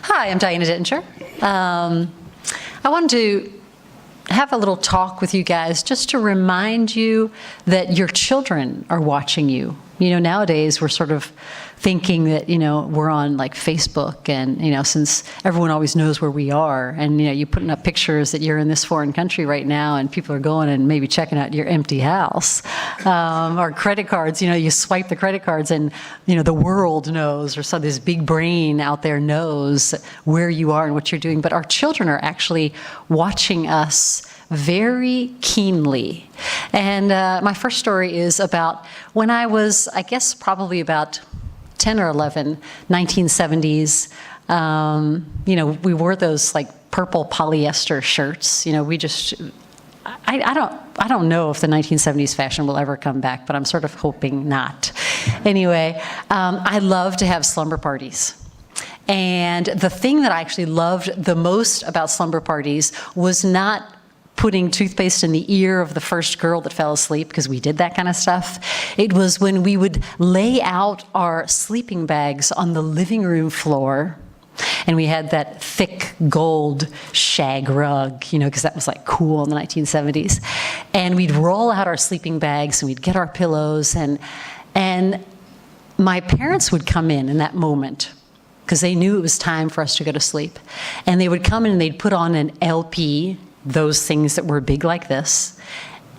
Hi, I'm Dentinger. I wanted to have a little talk with you guys just to remind you that your children are watching you. You know, nowadays we're sort of thinking that, you know, we're on like Facebook and, you know, since everyone always knows where we are and, you know, you're putting up pictures that you're in this foreign country right now and people are going and maybe checking out your empty house. Or credit cards, you know, you swipe the credit cards and, you know, the world knows, or so this big brain out there knows where you are and what you're doing. But our children are actually watching us very keenly. And my first story is about when I was, I guess, probably about 10 or 11, 1970s. You know, we wore those like purple polyester shirts. You know, we just, I don't know if the 1970s fashion will ever come back, but I'm sort of hoping not. Anyway, I love to have slumber parties. And the thing that I actually loved the most about slumber parties was not putting toothpaste in the ear of the first girl that fell asleep, because we did that kind of stuff. It was when we would lay out our sleeping bags on the living room floor, and we had that thick gold shag rug, you know, because that was like cool in the 1970s. And we'd roll out our sleeping bags and we'd get our pillows, and my parents would come in that moment, because they knew it was time for us to go to sleep. And they would come in and they'd put on an LP, those things that were big like this,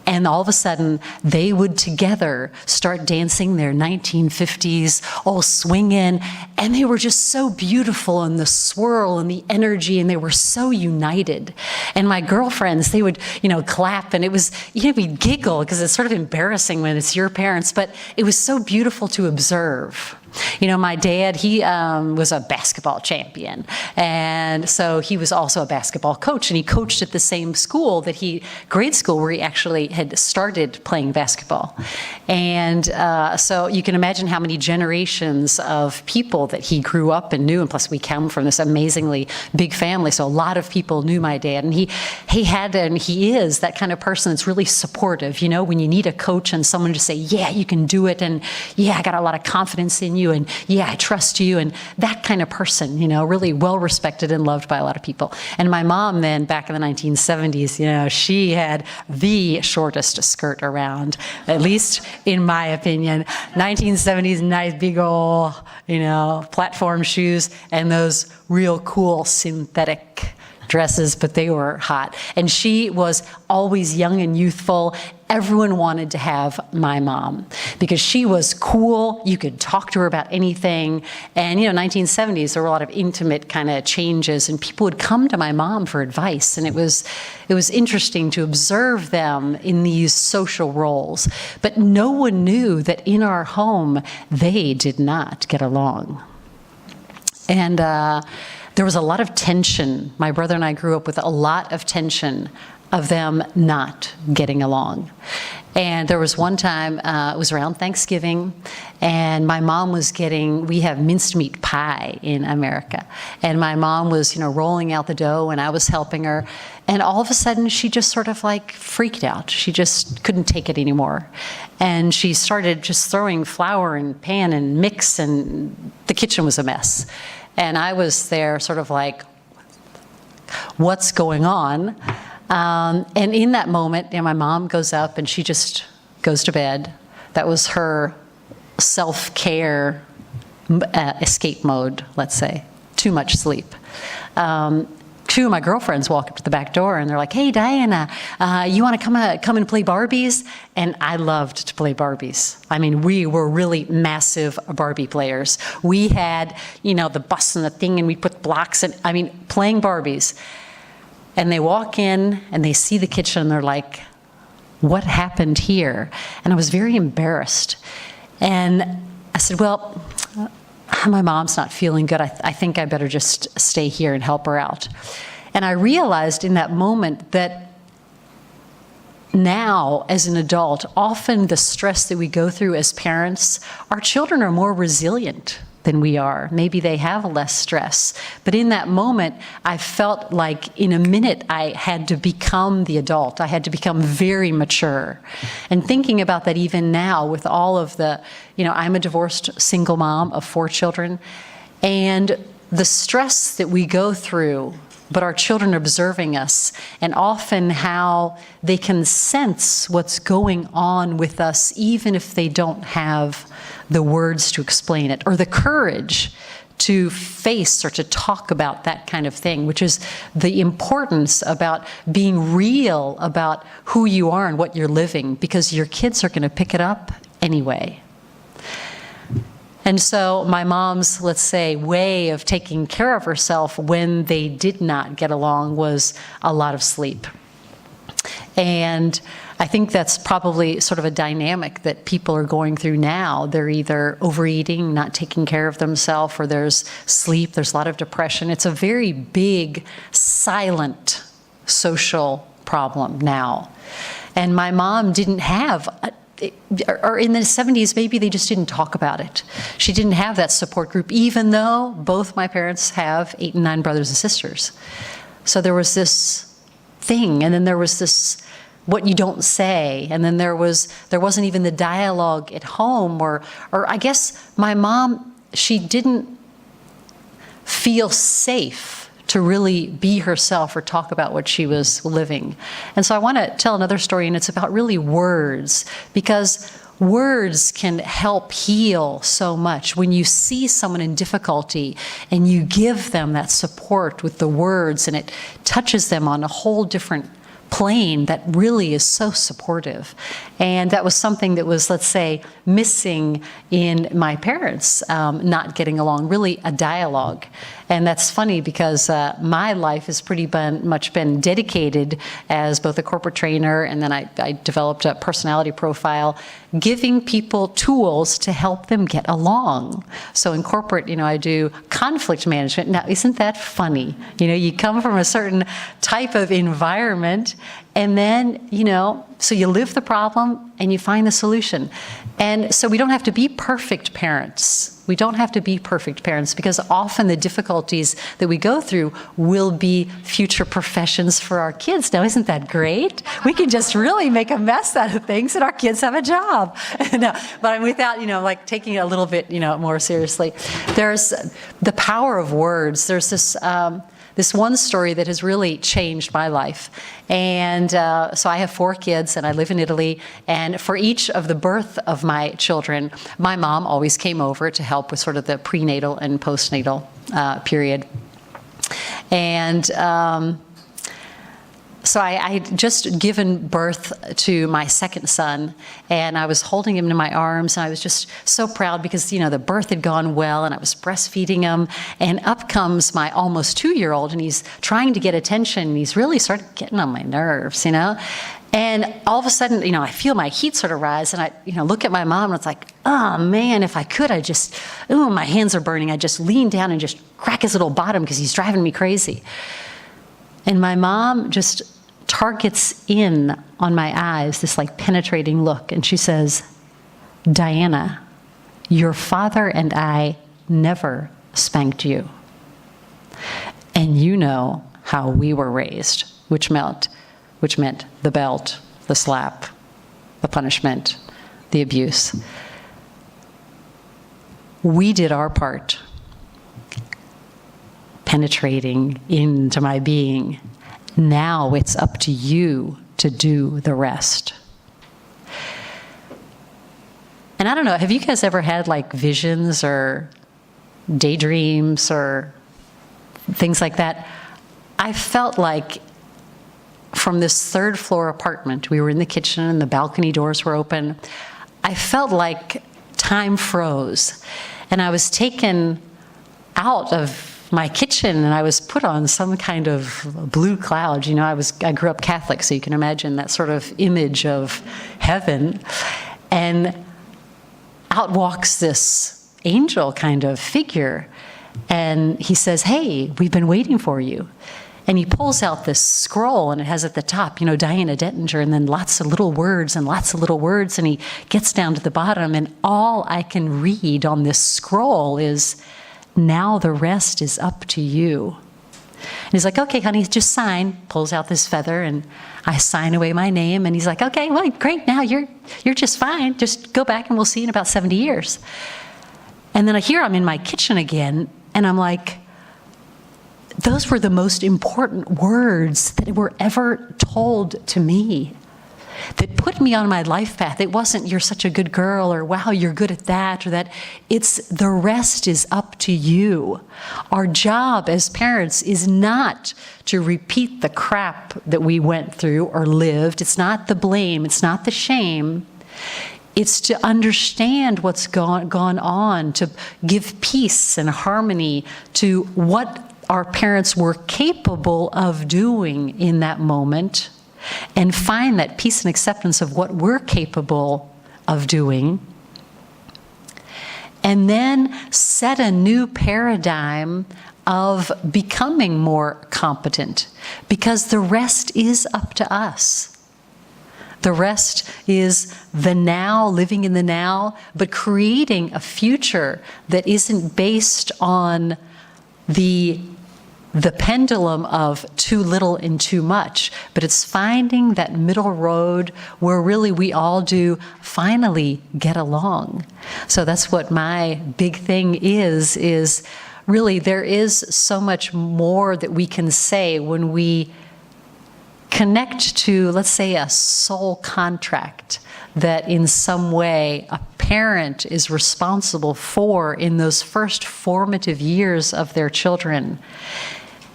and all of a sudden they would together start dancing their 1950s, all swinging, and they were just so beautiful, and the swirl and the energy, and they were so united. And my girlfriends, they would, you know, clap, and it was, you know, we'd giggle because it's sort of embarrassing when it's your parents, but it was so beautiful to observe. You know, my dad, he was a basketball champion, and so he was also a basketball coach, and he coached at the same school that grade school where he actually had started playing basketball. And so you can imagine how many generations of people that he grew up and knew, and plus we come from this amazingly big family, so a lot of people knew my dad, and he had, and he is that kind of person that's really supportive. You know, when you need a coach and someone to say, yeah, you can do it, and yeah, I got a lot of confidence in you, and yeah, I trust you, and that kind of person, you know, really well respected and loved by a lot of people. And my mom then, back in the 1970s, you know, she had the shortest skirt around, at least in my opinion. 1970s, nice big old, you know, platform shoes and those real cool synthetic dresses, but they were hot. And she was always young and youthful. Everyone wanted to have my mom because she was cool. You could talk to her about anything. And, you know, 1970s, there were a lot of intimate kind of changes, and people would come to my mom for advice. And it was interesting to observe them in these social roles. But no one knew that in our home, they did not get along. And there was a lot of tension. My brother and I grew up with a lot of tension of them not getting along. And there was one time, it was around Thanksgiving, and my mom was we have minced meat pie in America. And my mom was, you know, rolling out the dough, and I was helping her. And all of a sudden, she just sort of like freaked out. She just couldn't take it anymore. And she started just throwing flour and pan and mix, and the kitchen was a mess. And I was there sort of like, what's going on? And in that moment, you know, my mom goes up and she just goes to bed. That was her self-care escape mode, let's say. Too much sleep. Two of my girlfriends walk up to the back door and they're like, hey, Diana, you want to come and play Barbies? And I loved to play Barbies. I mean, we were really massive Barbie players. We had, you know, the bus and the thing, and we put blocks in, I mean, playing Barbies. And they walk in and they see the kitchen and they're like, what happened here? And I was very embarrassed. And I said, well, my mom's not feeling good. I think I better just stay here and help her out. And I realized in that moment that now, as an adult, often the stress that we go through as parents, our children are more resilient than we are. Maybe they have less stress. But in that moment, I felt like in a minute I had to become the adult. I had to become very mature. And thinking about that even now with all of the, you know, I'm a divorced single mom of 4 children. And the stress that we go through, but our children are observing us, and often how they can sense what's going on with us, even if they don't have the words to explain it, or the courage to face or to talk about that kind of thing, which is the importance about being real about who you are and what you're living, because your kids are going to pick it up anyway. And so my mom's, let's say, way of taking care of herself when they did not get along was a lot of sleep. And I think that's probably sort of a dynamic that people are going through now. They're either overeating, not taking care of themselves, or there's sleep, there's a lot of depression. It's a very big, silent social problem now. And my mom didn't have or in the 70s, maybe they just didn't talk about it. She didn't have that support group, even though both my parents have 8 and 9 brothers and sisters. So there was this thing, and then there was this what you don't say, and then there wasn't even the dialogue at home, or I guess my mom, she didn't feel safe to really be herself or talk about what she was living. And so I want to tell another story, and it's about really words, because words can help heal so much. When you see someone in difficulty and you give them that support with the words, and it touches them on a whole different plane that really is so supportive. And that was something that was, let's say, missing in my parents, not getting along, really a dialogue. And that's funny, because my life has pretty much been dedicated as both a corporate trainer, and then I developed a personality profile, giving people tools to help them get along. So in corporate, I do conflict management. Now, isn't that funny? You come from a certain type of environment, and then, so you live the problem and you find the solution. And so we don't have to be perfect parents. We don't have to be perfect parents, because often the difficulties that we go through will be future professions for our kids. Now, isn't that great? We can just really make a mess out of things, and our kids have a job. No, but without, like taking it a little bit, more seriously. There's the power of words. There's this one story that has really changed my life. And so I have 4 kids, and I live in Italy. And for each of the birth of my children, my mom always came over to help with sort of the prenatal and postnatal period. And so I had just given birth to my second son, and I was holding him in my arms, and I was just so proud because, the birth had gone well, and I was breastfeeding him, and up comes my almost 2-year-old, and he's trying to get attention, and he's really started getting on my nerves, And all of a sudden, I feel my heat sort of rise, and I, look at my mom, and it's like, oh man, if I could, my hands are burning. I just lean down and just crack his little bottom because he's driving me crazy. And my mom just targets in on my eyes, this like penetrating look, and she says, Diana, your father and I never spanked you. And you know how we were raised, which meant the belt, the slap, the punishment, the abuse. We did our part, penetrating into my being. Now it's up to you to do the rest. And I don't know, have you guys ever had like visions or daydreams or things like that? I felt like from this 3rd floor apartment, we were in the kitchen and the balcony doors were open. I felt like time froze, and I was taken out of my kitchen, and I was put on some kind of blue cloud. I grew up Catholic, so you can imagine that sort of image of heaven. And out walks this angel kind of figure, and he says, hey, we've been waiting for you. And he pulls out this scroll, and it has at the top, Diana Dentinger, and then lots of little words, and he gets down to the bottom, and all I can read on this scroll is, now the rest is up to you. And he's like, okay, honey, just sign. Pulls out this feather, and I sign away my name, and he's like, okay, well, great, now you're just fine. Just go back, and we'll see you in about 70 years. And then here I'm in my kitchen again, and I'm like, those were the most important words that were ever told to me, that put me on my life path. It wasn't, you're such a good girl, or wow, you're good at that, or that. It's, the rest is up to you. Our job as parents is not to repeat the crap that we went through or lived. It's not the blame, it's not the shame. It's to understand what's gone on, to give peace and harmony to what our parents were capable of doing in that moment, and find that peace and acceptance of what we're capable of doing, and then set a new paradigm of becoming more competent, because the rest is up to us. The rest is the now, living in the now, but creating a future that isn't based on the pendulum of too little and too much, but it's finding that middle road where really we all do finally get along. So that's what my big thing is really there is so much more that we can say when we connect to, let's say, a soul contract that in some way a parent is responsible for in those first formative years of their children.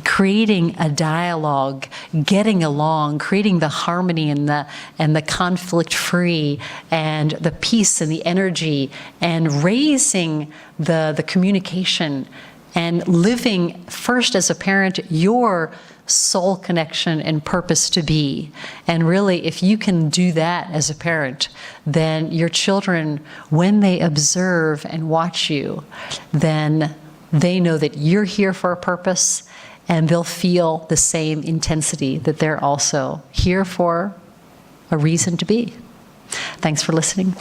Creating a dialogue, getting along, creating the harmony and the conflict-free and the peace and the energy, and raising the communication, and living first as a parent your soul connection and purpose to be. And really, if you can do that as a parent, then your children, when they observe and watch you, then they know that you're here for a purpose, and they'll feel the same intensity that they're also here for a reason to be. Thanks for listening.